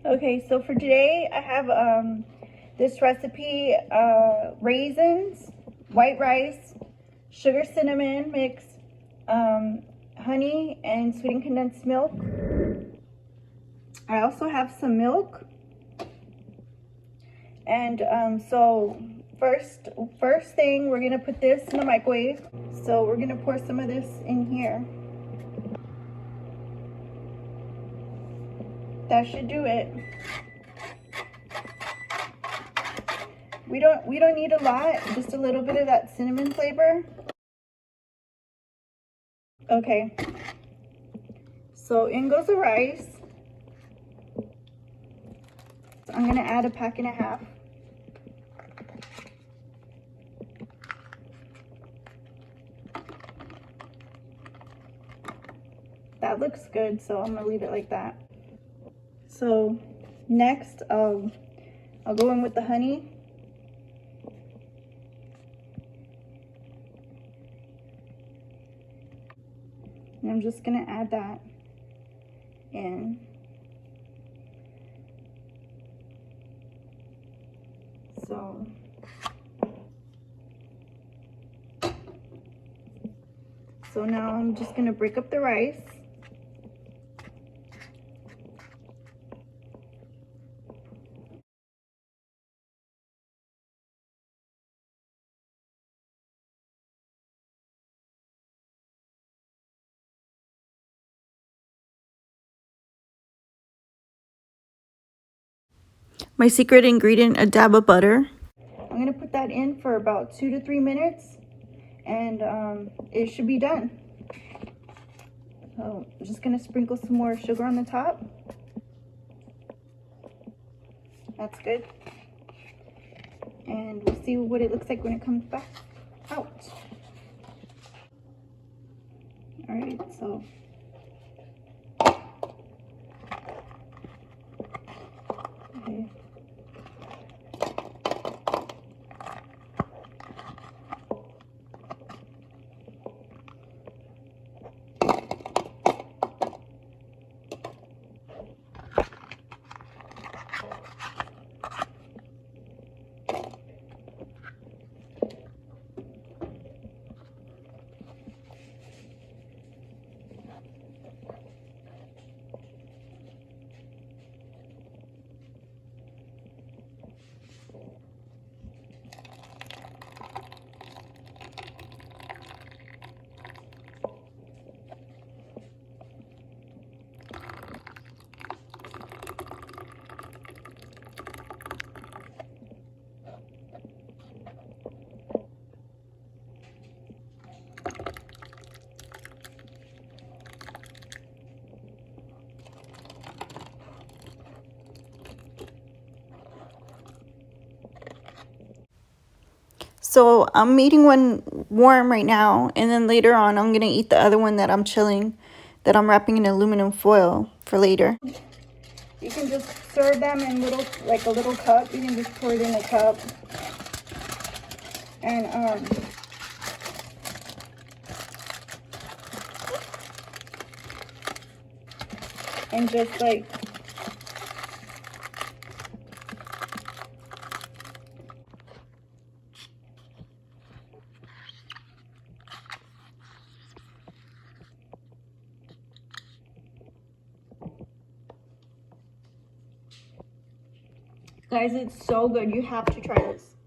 Okay, so for today I have this recipe, raisins, white rice, sugar cinnamon mix, honey, and sweetened condensed milk. I also have some milk. And so first thing, we're gonna put this in the microwave. So we're gonna pour some of this in here. That should do it. We don't need a lot, just a little bit of that cinnamon flavor. Okay. So in goes the rice. So I'm gonna add 1.5 packs. That looks good, so I'm gonna leave it like that. So next, I'll go in with the honey. And I'm just gonna add that in. So now I'm just gonna break up the rice. My secret ingredient, a dab of butter. I'm gonna put that in for about 2 to 3 minutes, and it should be done. So I'm just gonna sprinkle some more sugar on the top. That's good. And we'll see what it looks like when it comes back out. All right, so okay. So I'm eating one warm right now, and then later on I'm gonna eat the other one that I'm chilling, that I'm wrapping in aluminum foil for later. You can just serve them in like a little cup. You can just pour it in a cup, and just like guys, it's so good. You have to try this.